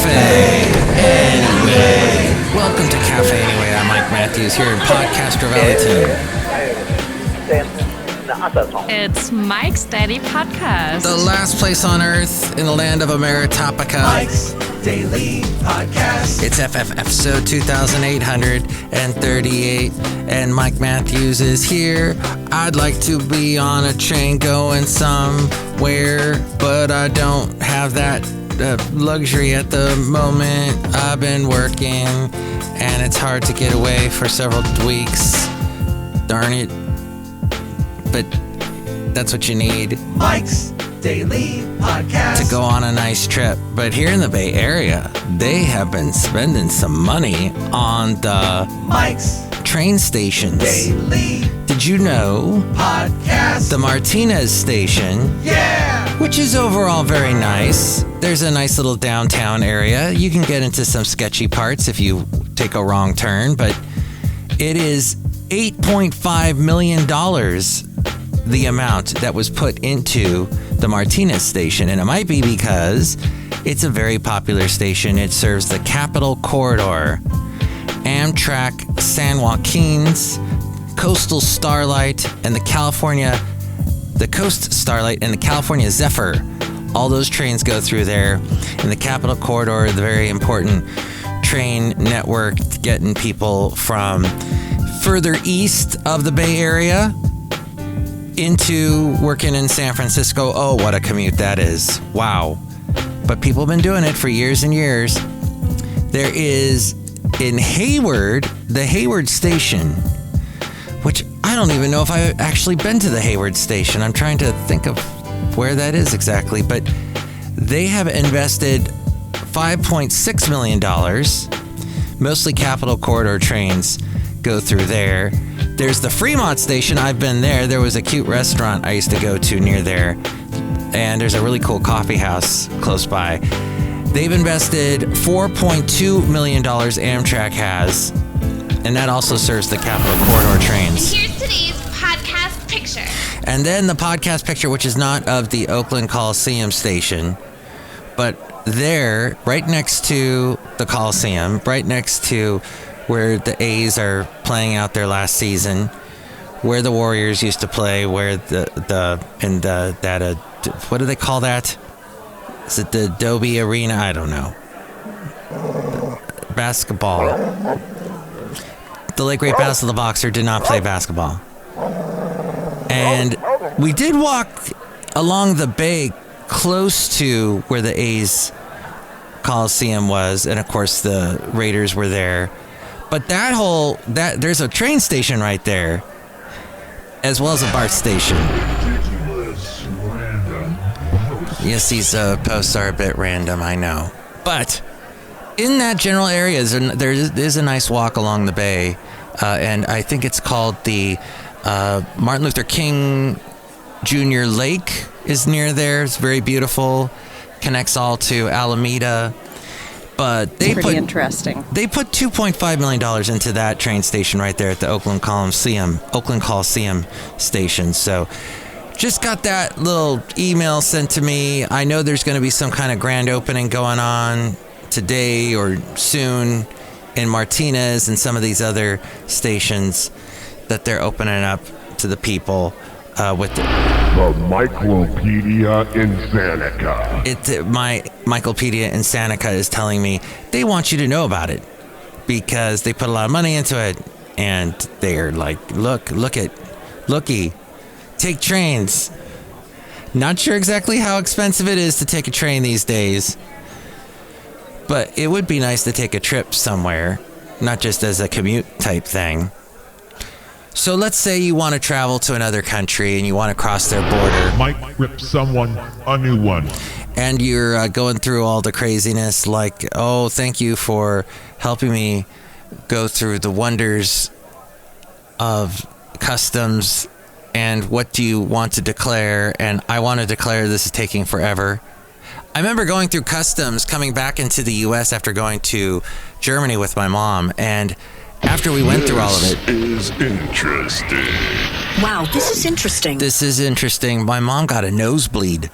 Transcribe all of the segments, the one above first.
Café Anyway. Welcome to Café Anyway. I'm Mike Matthews here in podcaster Valentino. It's Mike's Daily Podcast. The last place on earth in the land of Ameritopica. Mike's Daily Podcast. It's FF episode 2838, and Mike Matthews is here. I'd like to be on a train going somewhere, but I don't have that luxury at the moment. I've been working, and it's hard to get away for several weeks. Darn it. But that's what you need. Mike's Daily Podcast. To go on a nice trip. But here in the Bay Area, they have been spending some money on the Mike's train stations. Daily Did you know Podcast. the Martinez station, which is overall very nice. There's a nice little downtown area. You can get into some sketchy parts if you take a wrong turn, but it is $8.5 million the amount that was put into the Martinez station. And it might be because it's a very popular station. It serves the Capital Corridor, Amtrak San Joaquin's, Coastal Starlight, and the Coast Starlight and the California Zephyr. All those trains go through there. And the Capital Corridor, the very important train network getting people from further east of the Bay Area into working in San Francisco. Oh, what a commute that is. Wow. But people have been doing it for years and years. There is in Hayward, the Hayward station, which I don't even know if I've actually been to the Hayward station. I'm trying to think of where that is exactly, but they have invested $5.6 million. Mostly Capital Corridor trains go through there. There's the Fremont station. I've been there. There was a cute restaurant I used to go to near there. And there's a really cool coffee house close by. They've invested $4.2 million, Amtrak has. And that also serves the Capital Corridor trains. Here's today's podcast picture. And then the podcast picture, which is not of the Oakland Coliseum station, but there, right next to the Coliseum, right next to where the A's are playing out their last season, where the Warriors used to play, where what do they call that? Is it the Adobe Arena? I don't know. Basketball. The late great Basil the Boxer did not play basketball. And we did walk along the bay close to where the A's Coliseum was, and of course the Raiders were there. But there's a train station right there, as well as a BART station. Yes, these posts are a bit random, I know. But in that general area, there is a nice walk along the bay, and I think it's called the Martin Luther King Jr. Lake is near there. It's very beautiful, connects all to Alameda. But they interesting. They put $2.5 million into that train station right there at the Oakland Coliseum station. So just got that little email sent to me. I know there's going to be some kind of grand opening going on today or soon in Martinez and some of these other stations that they're opening up to the people with the Michaelpedia in Seneca. My Michaelpedia in Seneca is telling me they want you to know about it because they put a lot of money into it, and they're like, looky, take trains. Not sure exactly how expensive it is to take a train these days, but it would be nice to take a trip somewhere, not just as a commute type thing. So let's say you want to travel to another country and you want to cross their border. Might rip someone a new one. And you're going through all the craziness like, oh, thank you for helping me go through the wonders of customs. And what do you want to declare? And I want to declare this is taking forever. I remember going through customs, coming back into the U.S. after going to Germany with my mom. And after we went through all of it. This is interesting. Wow, this is interesting. This is interesting. My mom got a nosebleed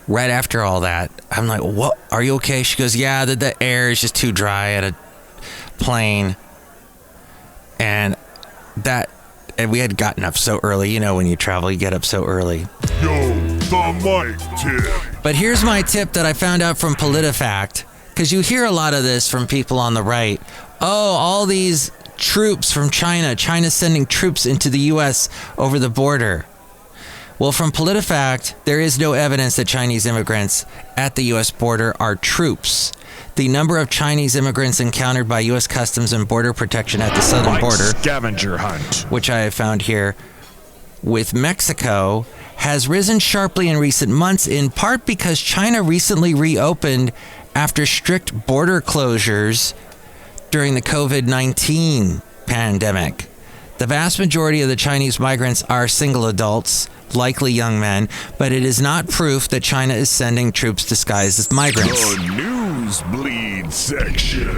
right after all that, I'm like, what? Are you okay? She goes, yeah, the air is just too dry at a plane. And we had gotten up so early. You know, when you travel, you get up so early. Yo, the mic tip. But here's my tip that I found out from PolitiFact, because you hear a lot of this from people on the right. Oh, all these troops from China. China's sending troops into the U.S. over the border. Well, from PolitiFact, there is no evidence that Chinese immigrants at the U.S. border are troops. The number of Chinese immigrants encountered by U.S. Customs and Border Protection at the southern border, scavenger hunt, which I have found here with Mexico, has risen sharply in recent months, in part because China recently reopened after strict border closures during the COVID-19 pandemic. The vast majority of the Chinese migrants are single adults, likely young men, but it is not proof that China is sending troops disguised as migrants. The Newsbleed section.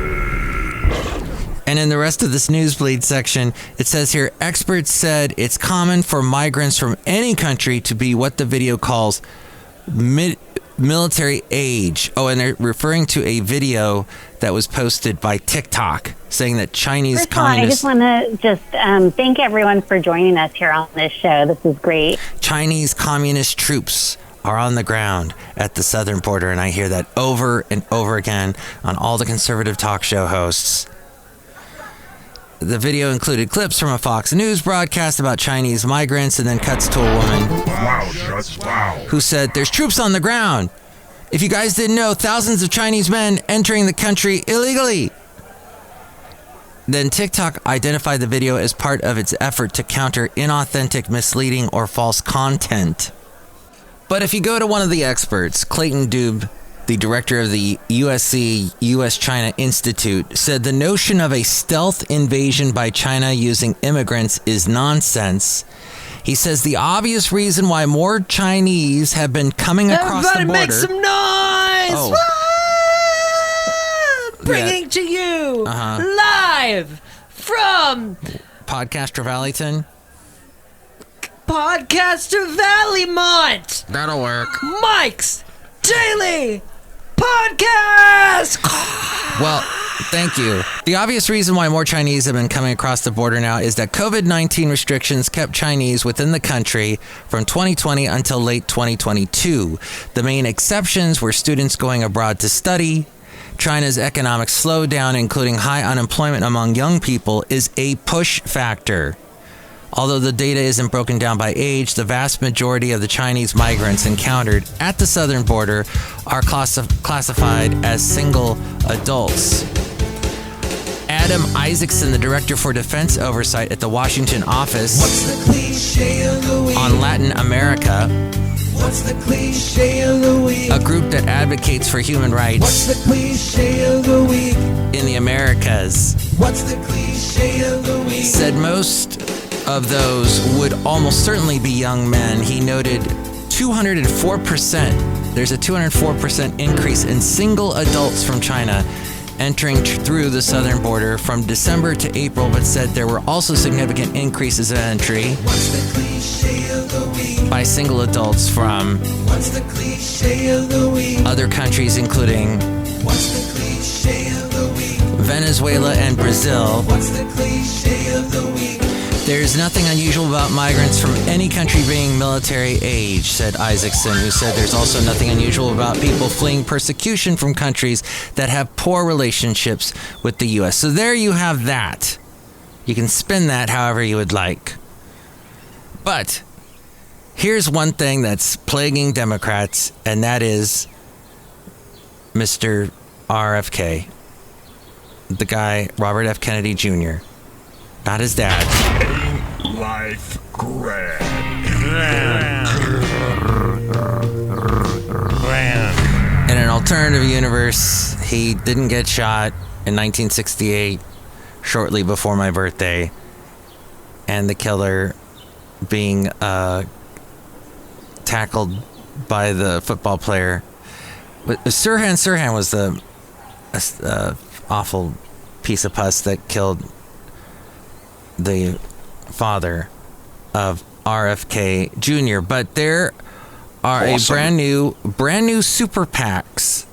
And in the rest of this Newsbleed section, it says here, experts said it's common for migrants from any country to be what the video calls military age. Oh, and they're referring to a video that was posted by TikTok saying that Chinese First of all, I just want to thank everyone for joining us here on this show. This is great. Chinese communist troops are on the ground at the southern border, and I hear that over and over again on all the conservative talk show hosts. The video included clips from a Fox News broadcast about Chinese migrants, and then cuts to a woman who said, "There's troops on the ground. If you guys didn't know, thousands of Chinese men entering the country illegally." Then TikTok identified the video as part of its effort to counter inauthentic, misleading, or false content. But if you go to one of the experts, Clayton Dube, the director of the USC U.S.-China Institute, said the notion of a stealth invasion by China using immigrants is nonsense. He says the obvious reason why more Chinese have been coming across the border... Everybody make some noise! Oh. Bringing to you live from Podcaster Valleyton. Podcaster Valleymont. That'll work. Mike's Daily Podcast. Well, thank you. The obvious reason why more Chinese have been coming across the border now is that COVID-19 restrictions kept Chinese within the country from 2020 until late 2022. The main exceptions were students going abroad to study. China's economic slowdown, including high unemployment among young people, is a push factor. Although the data isn't broken down by age, the vast majority of the Chinese migrants encountered at the southern border are classified as single adults. Adam Isaacson, the director for defense oversight at the Washington office What's the cliche of the week? on Latin America, What's the cliche of the week? a group that advocates for human What's rights the cliche of the week? in the Americas, What's the cliche of the week? said most of those would almost certainly be young men. He noted 204%. There's a 204% increase in single adults from China entering through the southern border from December to April, but said there were also significant increases in entry What's the cliche of the week? by single adults from What's the cliche of the week? other countries, including What's the cliche of the week? Venezuela and Brazil. What's the cliche of the week? There's nothing unusual about migrants from any country being military age, said Isaacson, who said there's also nothing unusual about people fleeing persecution from countries that have poor relationships with the U.S. So there you have that. You can spin that however you would like. But here's one thing that's plaguing Democrats, and that is Mr. RFK, the guy, Robert F. Kennedy Jr., not his dad. Life grand. In an alternative universe, he didn't get shot in 1968, shortly before my birthday, and the killer being tackled by the football player. But Sirhan was the awful piece of pus that killed the father of RFK Jr. But there are a brand new super PACs.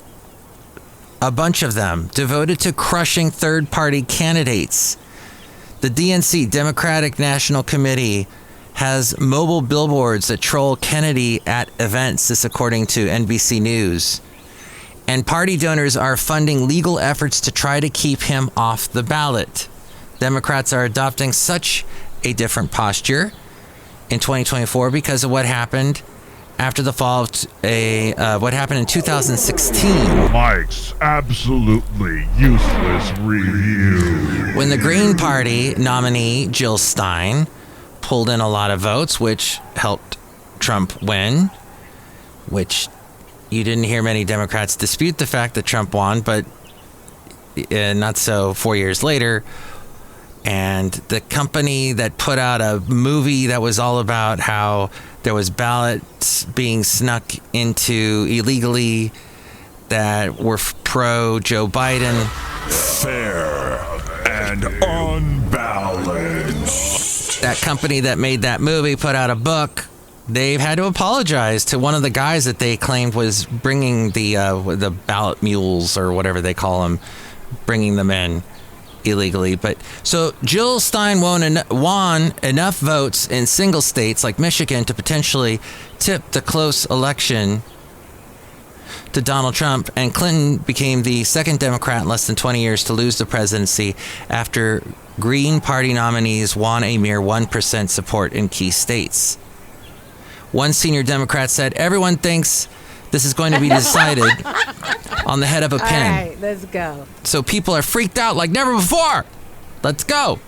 A bunch of them devoted to crushing third-party candidates. The DNC, Democratic National Committee, has mobile billboards that troll Kennedy at events, this according to NBC News. And party donors are funding legal efforts to try to keep him off the ballot. Democrats are adopting such a different posture in 2024 because of what happened after the fall of what happened in 2016. Mike's absolutely useless review. When the Green Party nominee, Jill Stein, pulled in a lot of votes, which helped Trump win, which you didn't hear many Democrats dispute the fact that Trump won, but not so 4 years later. And the company that put out a movie that was all about how there was ballots being snuck into illegally that were pro Joe Biden. Fair and unbalanced. That company that made that movie put out a book. They've had to apologize to one of the guys that they claimed was bringing the ballot mules or whatever they call them, bringing them in illegally. But so Jill Stein won enough votes in single states like Michigan to potentially tip the close election to Donald Trump, and Clinton became the second Democrat in less than 20 years to lose the presidency after Green Party nominees won a mere 1% support in key states. One senior Democrat said, "Everyone thinks this is going to be decided on the head of a pin." All right, let's go. So people are freaked out like never before. Let's go.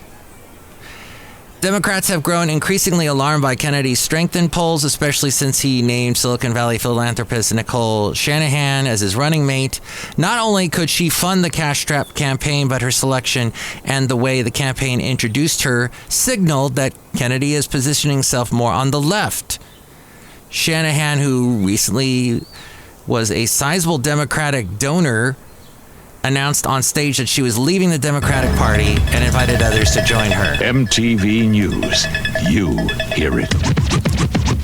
Democrats have grown increasingly alarmed by Kennedy's strength in polls, especially since he named Silicon Valley philanthropist Nicole Shanahan as his running mate. Not only could she fund the cash-strapped campaign, but her selection and the way the campaign introduced her signaled that Kennedy is positioning himself more on the left. Shanahan, who recently was a sizable Democratic donor, announced on stage that she was leaving the Democratic Party and invited others to join her. MTV News. You hear it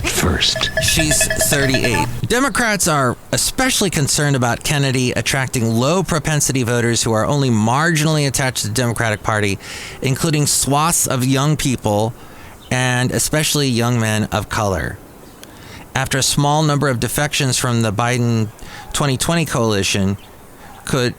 first. She's 38. Democrats are especially concerned about Kennedy attracting low-propensity voters who are only marginally attached to the Democratic Party, including swaths of young people and especially young men of color. After a small number of defections from the Biden 2020 coalition could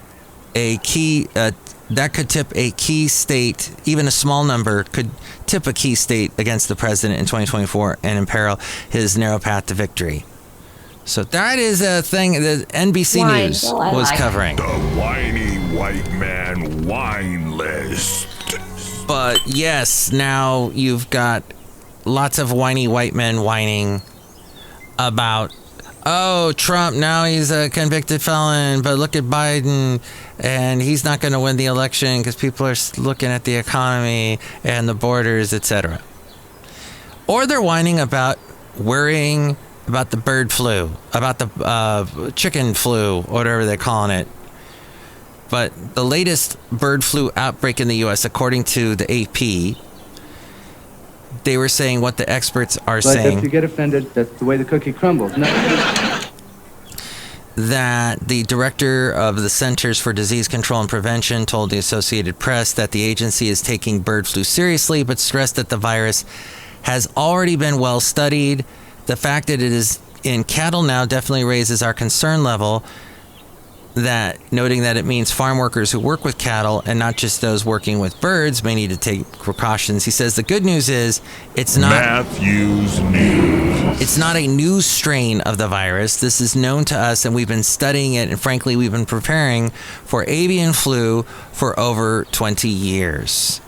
tip a key state, even a small number could tip a key state against the president in 2024 and imperil his narrow path to victory. So that is a thing that NBC News was covering. The whiny white man wine list. But yes, now you've got lots of whiny white men whining about, oh, Trump, now he's a convicted felon, but look at Biden, and he's not going to win the election because people are looking at the economy and the borders, etc. Or they're whining about worrying about the bird flu, about the chicken flu, whatever they're calling it. But the latest bird flu outbreak in the U.S., according to the AP, they were saying what the experts are saying. But if you get offended, that's the way the cookie crumbles. No. That the director of the Centers for Disease Control and Prevention told the Associated Press that the agency is taking bird flu seriously, but stressed that the virus has already been well studied. The fact that it is in cattle now definitely raises our concern level, that noting that it means farm workers who work with cattle and not just those working with birds may need to take precautions. He says the good news is it's not Matthew's News. It's not a new strain of the virus. This is known to us, and we've been studying it, and frankly, we've been preparing for avian flu for over 20 years.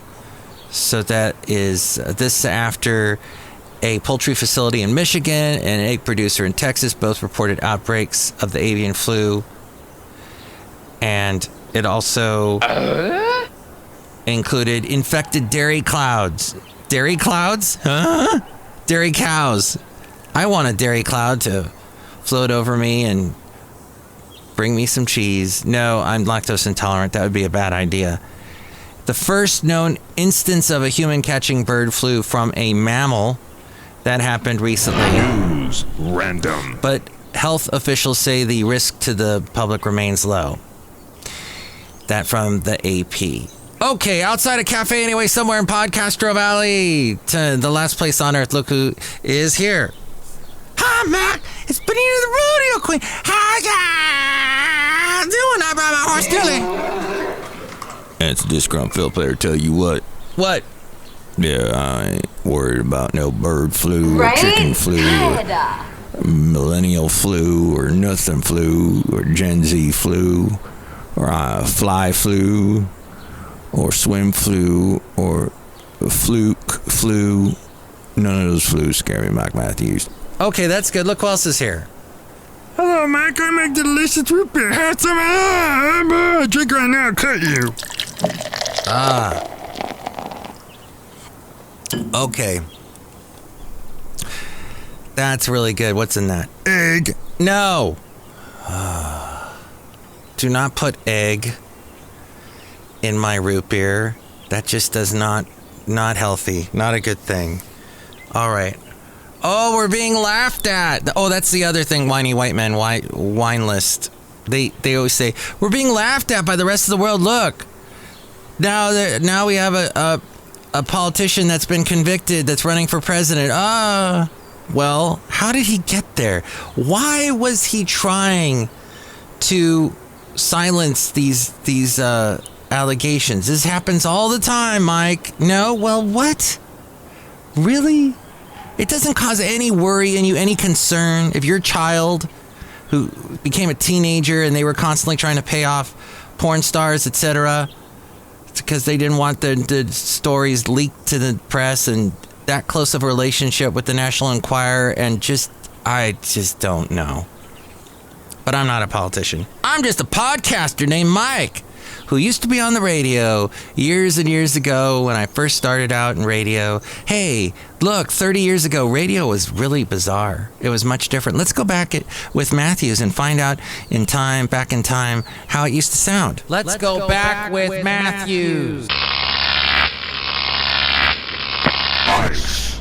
So that is this after a poultry facility in Michigan and an egg producer in Texas both reported outbreaks of the avian flu. And it also included infected dairy clouds. Dairy clouds? Huh? Dairy cows. I want a dairy cloud to float over me and bring me some cheese. No, I'm lactose intolerant. That would be a bad idea. The first known instance of a human catching bird flu from a mammal That happened recently. News random. But health officials say the risk to the public remains low. That from the AP. Okay, outside of Café Anyway, somewhere in Podcastro Valley, to the last place on earth, look who is here. Hi, Mac. It's Benita the Rodeo Queen. How you doing? I brought my horse Tilly. It's a disgruntled fiddle player. Tell you what. What? Yeah, I ain't worried about no bird flu or chicken flu or millennial flu or nothing flu or Gen Z flu or fly flu or swim flu or fluke flu. None of those flus scare me, Mike Matthews. Okay, that's good. Look who else is here. Hello, Mike. I make delicious root beer. Have some. Drink right now. I'll cut you. Okay. That's really good. What's in that? Egg. No. Do not put egg in my root beer. That just does not healthy. Not a good thing. All right. Oh, we're being laughed at. Oh, that's the other thing, whiny white men, wine list. They always say, we're being laughed at by the rest of the world. Look. Now we have a politician that's been convicted that's running for president. Well, how did he get there? Why was he trying to silence these allegations? This happens all the time, Mike. No? Well, what? Really? It doesn't cause any worry in you, any concern if your child who became a teenager and they were constantly trying to pay off porn stars, etc., because they didn't want the stories leaked to the press and that close of a relationship with the National Enquirer, and I just don't know. But I'm not a politician. I'm just a podcaster named Mike, who used to be on the radio years and years ago when I first started out in radio. Hey, look, 30 years ago, radio was really bizarre. It was much different. Let's go back with Matthews and find out back in time, how it used to sound. Let's go back with Matthews.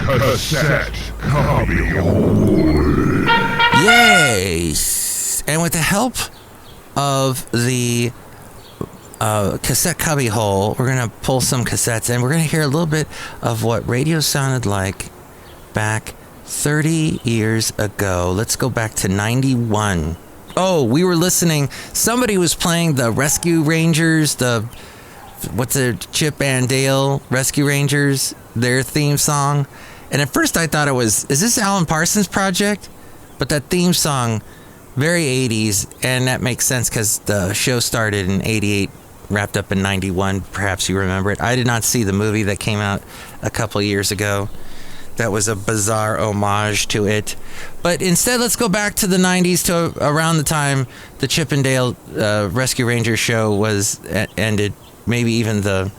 Cassette copy hole. Yes. And with the help of the cassette cubby hole, we're going to pull some cassettes and we're going to hear a little bit of what radio sounded like back 30 years ago. Let's go back to 91. Oh, we were listening. Somebody was playing the Rescue Rangers, what's the Chip and Dale Rescue Rangers, their theme song. And at first I thought is this Alan Parsons Project? But that theme song, very 80s, and that makes sense because the show started in 88, wrapped up in 91. Perhaps you remember it. I did not see the movie that came out a couple years ago. That was a bizarre homage to it. But instead, let's go back to the 90s, to around the time the Chip and Dale Rescue Rangers show was ended. Maybe even the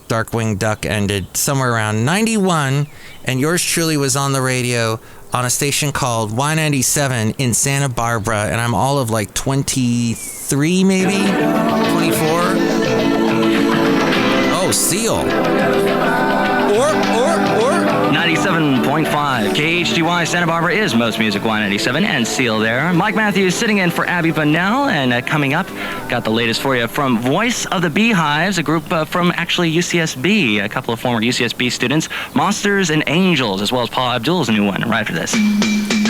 Darkwing Duck ended somewhere around 91. And yours truly was on the radio on a station called Y97 in Santa Barbara, and I'm all of like 23, maybe 24. Oh, Seal. Or 97.5 KHDY Santa Barbara is Most Music Y97 and Seal there. Mike Matthews sitting in for Abby Bunnell, and coming up, got the latest for you from Voice of the Beehives, a group from actually UCSB, a couple of former UCSB students, Monsters and Angels, as well as Paula Abdul's new one right after this.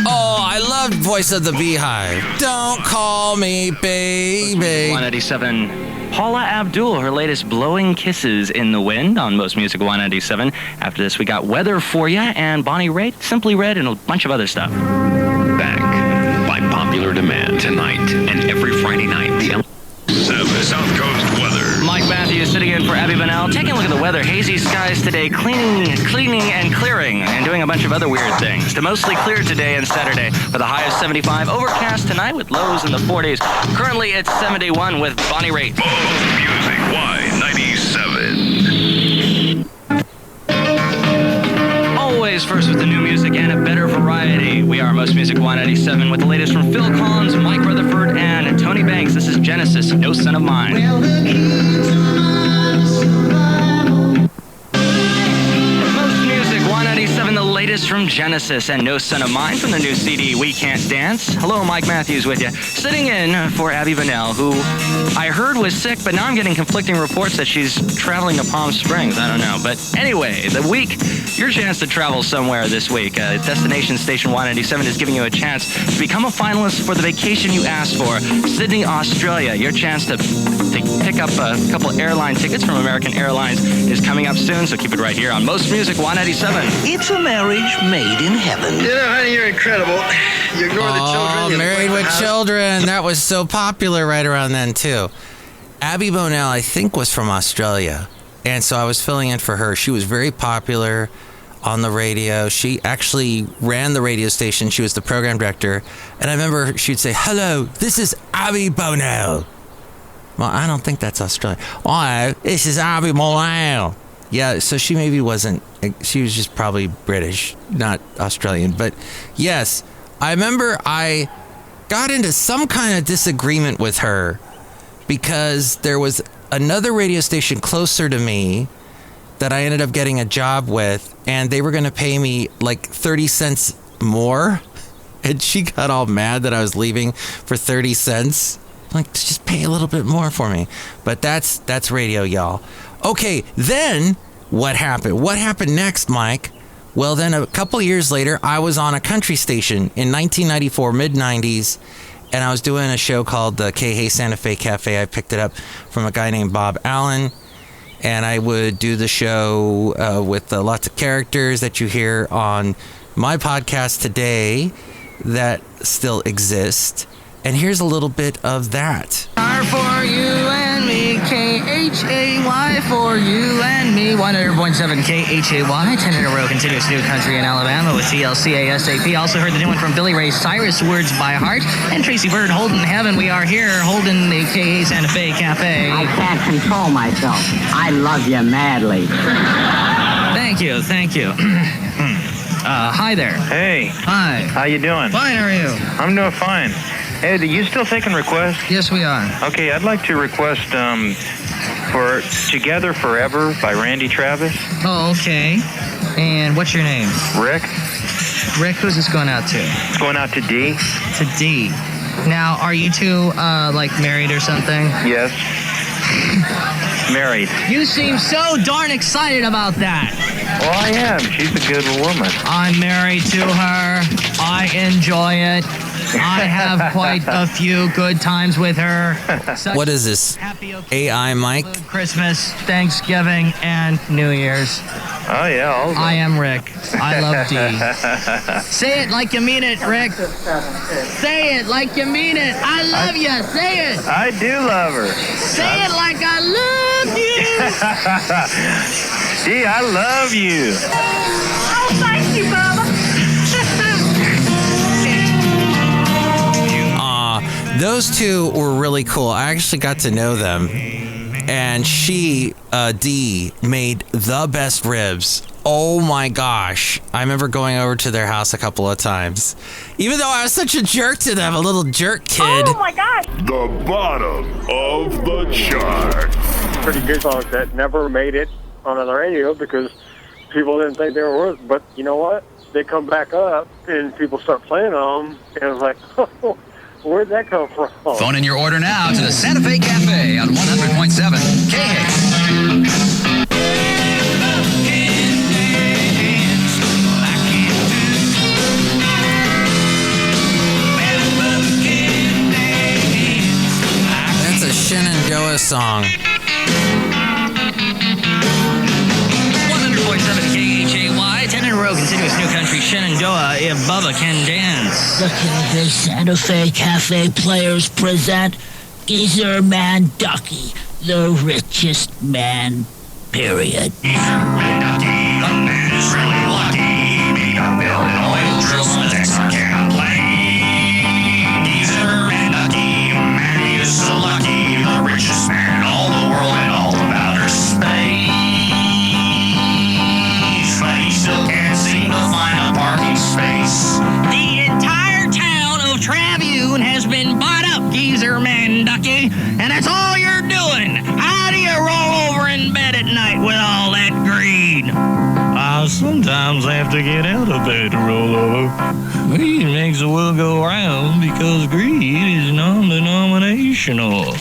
Oh, I loved Voice of the Beehive. Don't call me baby. 197. Paula Abdul, her latest Blowing Kisses in the Wind on Most Music 197. After this, we got Weather for You and Bonnie Raitt, Simply Red, and a bunch of other stuff. Back by popular demand tonight and every Friday night. The South Coast weather. Mike Matthews sitting in for Abby Bunnell. Taking a look at the weather. Hazy skies today, cleaning and clearing, and doing a bunch of other weird things. To mostly clear today and Saturday with a high of 75. Overcast tonight with lows in the 40s. Currently it's 71 with Bonnie Raitt. Most Music Y97. Always first with the new music and a better variety. We are Most Music Y97 with the latest from Phil Collins, Mike Rutherford, and Tony Banks. This is Genesis, No Son of Mine. Most Music Y97, the latest Tears from Genesis and No Son of Mine from the new CD, We Can't Dance. Hello, Mike Matthews with you. Sitting in for Abby Bunnell, who I heard was sick, but now I'm getting conflicting reports that she's traveling to Palm Springs. I don't know. But anyway, the week, your chance to travel somewhere this week. Destination Station 197 is giving you a chance to become a finalist for the vacation you asked for. Sydney, Australia. Your chance to pick up a couple airline tickets from American Airlines is coming up soon, so keep it right here on Most Music 187. It's a marriage made in heaven. You know, honey, you're incredible. You ignore the children. Married with Children. That was so popular right around then, too. Abby Bunnell, I think, was from Australia. And so I was filling in for her. She was very popular on the radio. She actually ran the radio station. She was the program director. And I remember she'd say, "Hello, this is Abby Bunnell." Well, I don't think that's Australian. "Oh, this is Abby Bunnell." Yeah, so she maybe wasn't, she was just probably British, not Australian. But yes, I remember I got into some kind of disagreement with her because there was another radio station closer to me that I ended up getting a job with, and they were going to pay me like 30 cents more. And she got all mad that I was leaving for 30 cents. Like, just pay a little bit more for me. But that's radio, y'all. Okay, then what happened? What happened next, Mike? Well, then a couple years later, I was on a country station in 1994, mid-90s, and I was doing a show called the Hey Santa Fe Cafe. I picked it up from a guy named Bob Allen, and I would do the show with lots of characters that you hear on my podcast today that still exist. And here's a little bit of that. R for you and me, K-H-A-Y for you and me. 100.7 K-H-A-Y, 10 in a row, continuous new country in Alabama with TLC-ASAP. Also heard the new one from Billy Ray Cyrus, Words by Heart, and Tracy Bird, Holding Heaven. We are here holding the K Santa Fe Cafe. I can't control myself. I love you madly. Thank you. Hi there. Hey. Hi. How you doing? Fine, how are you? I'm doing fine. Hey, are you still taking requests? Yes, we are. Okay, I'd like to request for Together Forever by Randy Travis. Oh, okay. And what's your name? Rick. Rick, who's this going out to? It's going out to D. To D. Now, are you two, married or something? Yes. Married. You seem so darn excited about that. Well, I am. She's a good woman. I'm married to her. I enjoy it. I have quite a few good times with her. What is this? AI Mike? Christmas, Thanksgiving, and New Year's. Oh, yeah. I am Rick. I love Dee. Say it like you mean it, Rick. Say it like you mean it. I love you. Say it. I do love her. Say it like I love you. Dee, I love you. Oh, thank you, Bubba. Those two were really cool. I actually got to know them. And she, Dee, made the best ribs. Oh my gosh. I remember going over to their house a couple of times. Even though I was such a jerk to them, a little jerk kid. Oh my gosh. The bottom of the chart. Pretty good songs that never made it on the radio because people didn't think they were worth it. But you know what? They come back up and people start playing them. And it's like, oh, where'd that come from? Phone in your order now to the Santa Fe Cafe on 100.7 KH. That's a Shenandoah song. 100.7 KHAY, 10 in a row, continuous new country, Shenandoah, if Bubba can dance. Look at this Santa Fe Cafe Players present Geezer Man Ducky, the richest man, period. Geezer Man Ducky, the man is really lucky. He got built in oil drills and Texarkana plain. Geezer Man Ducky, man, he is so lucky. The richest man in all the world and all of outer space. But he still can't seem to find a parking space. The entire town of Tribune has been bought up, Geezer Man Ducky, and that's all you're doing. How do you roll over in bed at night with all that greed? I'll sometimes have to get out of bed to roll over. Greed makes the world go round because greed is non-denominational.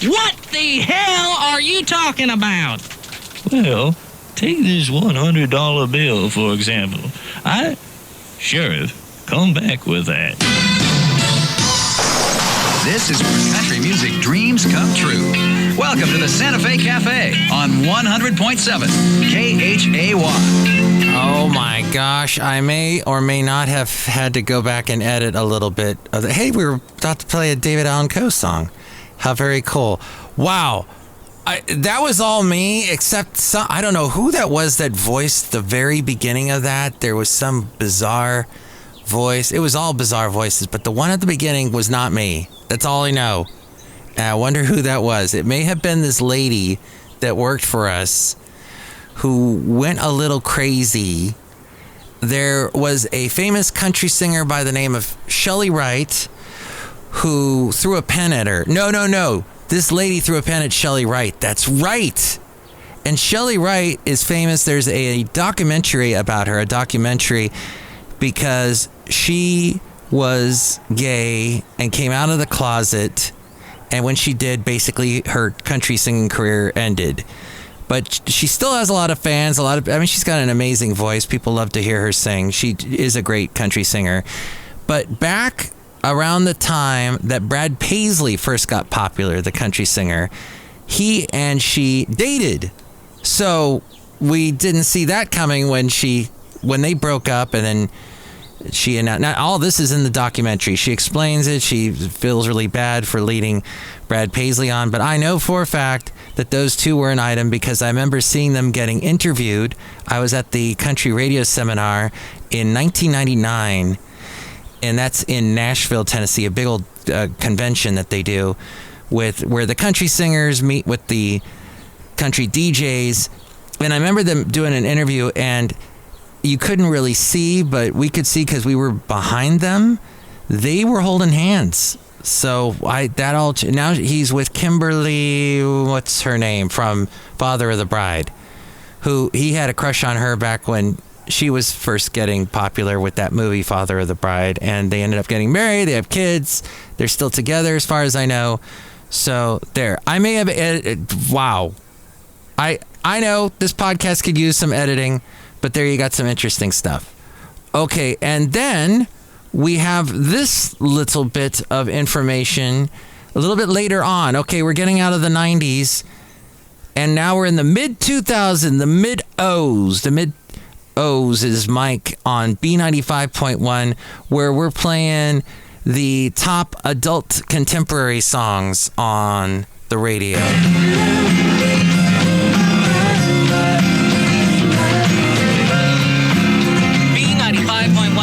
What the hell are you talking about? Well, take this $100 bill, for example. Sheriff, come back with that. This is where country music dreams come true. Welcome to the Santa Fe Cafe on 100.7 KHAY. Oh my gosh, I may or may not have had to go back and edit a little bit of the, hey, we were about to play a David Allan Coe song. How very cool. Wow. That was all me, except I don't know who that was that voiced the very beginning of that. There was some bizarre voice. It was all bizarre voices, but the one at the beginning was not me. That's all I know. And I wonder who that was. It may have been this lady that worked for us who went a little crazy. There was a famous country singer by the name of Shelley Wright who threw a pen at her. No. This lady threw a pen at Shelley Wright. That's right. And Shelley Wright is famous. There's a documentary about her, because she was gay and came out of the closet. And when she did, basically her country singing career ended. But she still has a lot of fans, she's got an amazing voice. People love to hear her sing. She is a great country singer. But back around the time that Brad Paisley first got popular, the country singer, he and she dated. So we didn't see that coming when they broke up, and then she announced. Now, all this is in the documentary. She explains it. She feels really bad for leading Brad Paisley on, but I know for a fact that those two were an item because I remember seeing them getting interviewed. I was at the country radio seminar in 1999, and that's in Nashville, Tennessee, a big old convention that they do where the country singers meet with the country DJs. And I remember them doing an interview, and you couldn't really see, but we could see because we were behind them. They were holding hands. So now he's with Kimberly, what's her name, from Father of the Bride, who he had a crush on her back when she was first getting popular with that movie, Father of the Bride, and they ended up getting married. They have kids. They're still together as far as I know. So there, I may have edited. Wow. I know this podcast could use some editing, but there you got some interesting stuff. Okay, and then we have this little bit of information a little bit later on. Okay, we're getting out of the 90s, and now we're in the mid-2000s, the mid-O's. The mid-O's is Mike on B95.1, where we're playing the top adult contemporary songs on the radio.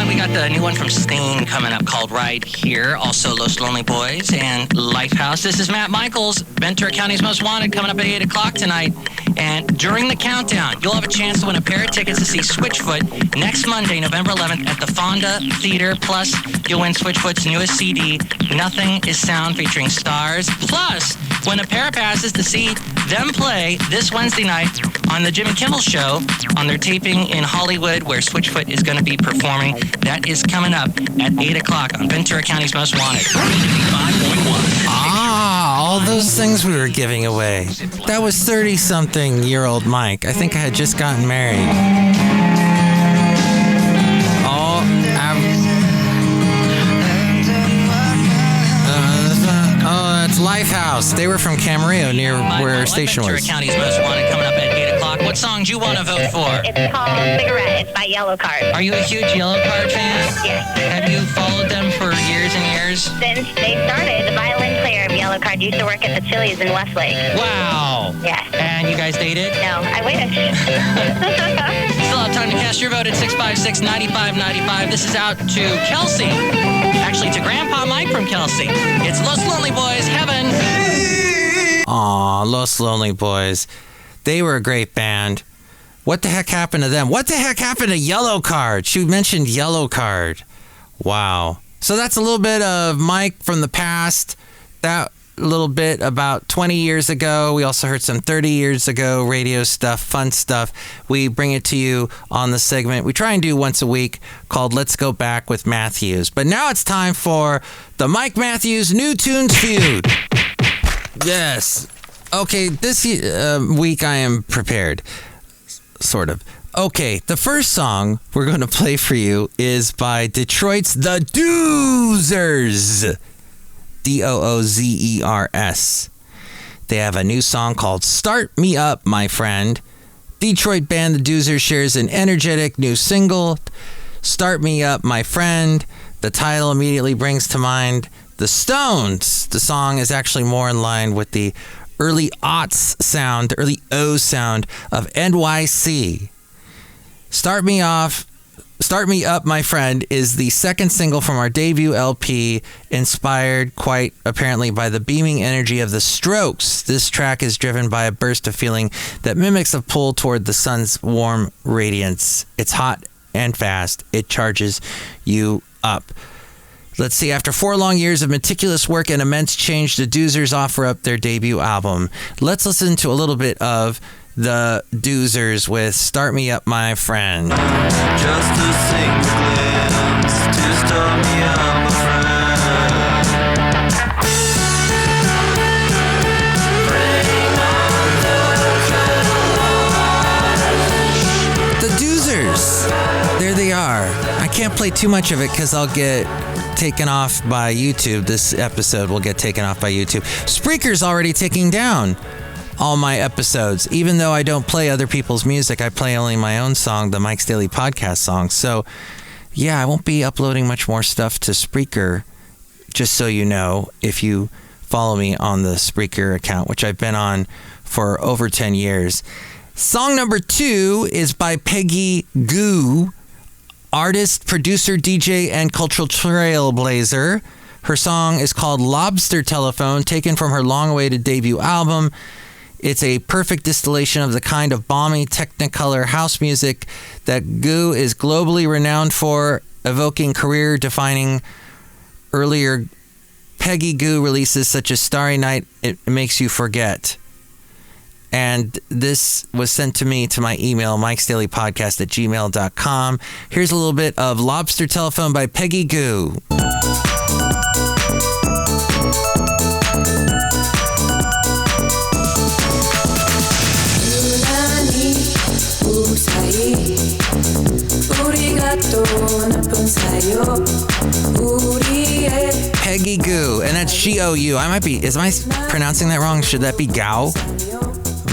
We got the new one from Stain coming up called Right Here. Also Los Lonely Boys and Lifehouse. This is Matt Michaels, Ventura County's Most Wanted, coming up at 8 o'clock tonight. And during the countdown, you'll have a chance to win a pair of tickets to see Switchfoot next Monday, November 11th at the Fonda Theater. Plus, you'll win Switchfoot's newest CD, Nothing is Sound, featuring stars. Plus, win a pair of passes to see them play this Wednesday night on the Jimmy Kimmel Show on their taping in Hollywood, where Switchfoot is going to be performing. That is coming up at 8 o'clock on Ventura County's Most Wanted. 5.1. All those things we were giving away. That was 30-something-year-old Mike. I think I had just gotten married. That's Lifehouse. They were from Camarillo, near where our station was. Ventura County's Most Wanted coming up at 8 o'clock. What song do you want to vote for? It's called Cigarette. It's by Yellow Card. Are you a huge Yellow Card fan? Yes. Have you followed them for years and years? Since they started, the violin player of Yellow Card used to work at the Chili's in Westlake. Wow. Yes. And you guys dated? No, I wish. Still have time to cast your vote at 656-9595. This is out to Kelsey. Actually, to Grandpa Mike from Kelsey. It's Los Lonely Boys, Heaven. Aw, Los Lonely Boys. They were a great band. What the heck happened to them? What the heck happened to Yellow Card? She mentioned Yellow Card. Wow. So that's a little bit of Mike from the past. That little bit about 20 years ago. We also heard some 30 years ago radio stuff, fun stuff. We bring it to you on the segment we try and do once a week called Let's Go Back with Matthews. But now it's time for the Mike Matthews New Tunes Feud. Yes. Okay, this week I am prepared. Sort of. Okay, the first song we're going to play for you is by Detroit's The Doozers. Doozers. They have a new song called Start Me Up, My Friend. Detroit band The Doozers shares an energetic new single, Start Me Up, My Friend. The title immediately brings to mind the Stones. The song is actually more in line with the early aughts sound, the early O sound of NYC. Start Me Up, My Friend is the second single from our debut LP, inspired quite apparently by the beaming energy of the Strokes. This track is driven by a burst of feeling that mimics a pull toward the sun's warm radiance. It's hot and fast. It charges you up. Let's see, after 4 long years of meticulous work and immense change, the Doozers offer up their debut album. Let's listen to a little bit of the Doozers with Start Me Up, My Friend. Just a single glance to start me up, my friend. The Doozers. There they are. I can't play too much of it because I'll get taken off by YouTube. This episode will get taken off by YouTube. Spreaker's already taking down all my episodes. Even though I don't play other people's music, I play only my own song, the Mike's Daily Podcast song. So, yeah, I won't be uploading much more stuff to Spreaker, just so you know, if you follow me on the Spreaker account, which I've been on for over 10 years. Song number 2 is by Peggy Goo, artist, producer, DJ, and cultural trailblazer. Her song is called Lobster Telephone, taken from her long-awaited debut album. It's a perfect distillation of the kind of balmy Technicolor house music that Goo is globally renowned for, evoking career-defining earlier Peggy Goo releases such as Starry Night, It Makes You Forget. And this was sent to me to my email, mikesdailypodcast@gmail.com. Here's a little bit of Lobster Telephone by Peggy Goo. Peggy Goo, and that's G-O-U. Am I pronouncing that wrong? Should that be Gao?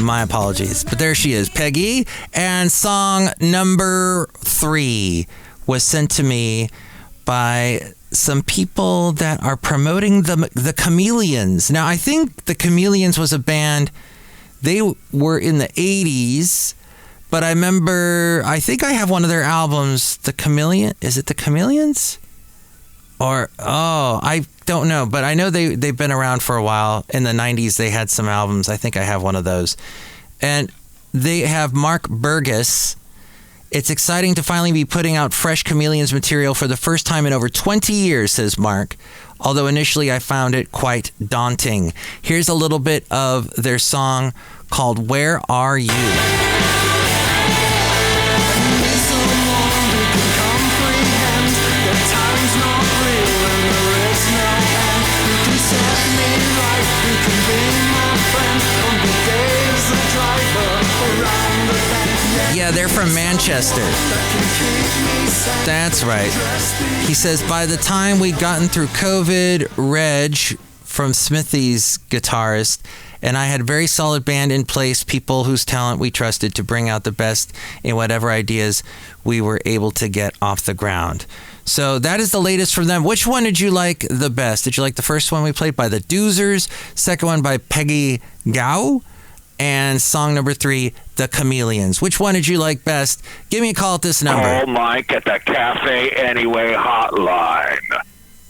My apologies. But there she is, Peggy. And song number 3 was sent to me by some people that are promoting the Chameleons. Now, I think the Chameleons was a band, they were in the 80s, but I think I have one of their albums, The Chameleon. Is it The Chameleons? I don't know, but I know they've been around for a while. In the 90s, they had some albums. I think I have one of those. And they have Mark Burgess. It's exciting to finally be putting out fresh Chameleons material for the first time in over 20 years, says Mark. Although initially I found it quite daunting. Here's a little bit of their song called Where Are You? Yeah, they're from Manchester. That's right. He says, by the time we'd gotten through COVID, Reg from Smithy's guitarist, and I had a very solid band in place, people whose talent we trusted to bring out the best in whatever ideas we were able to get off the ground. So that is the latest from them. Which one did you like the best? Did you like the first one we played by the Doozers, second one by Peggy Goo, and song number 3, The Chameleons? Which one did you like best? Give me a call at this number. Call Mike at the Café Anyway hotline.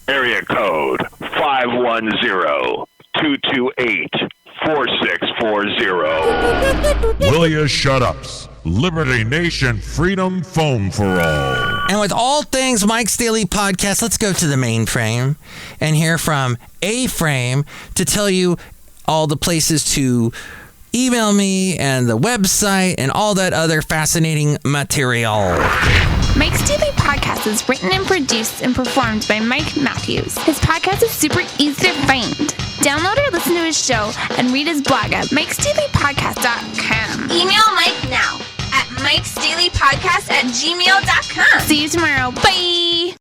Area code 510-228-4640. Will you shut ups? Liberty Nation Freedom Phone for All. And with all things things Mike's Daily Podcast. Let's go to the mainframe and hear from A-Frame to tell you all the places to email me and the website and all that other fascinating material. Mike's Daily Podcast is written and produced and performed by Mike Matthews. His podcast is super easy to find. Download or listen to his show and read his blog at mikesdailypodcast.com. Email Mike now at mikesdailypodcast@gmail.com. See you tomorrow. Bye!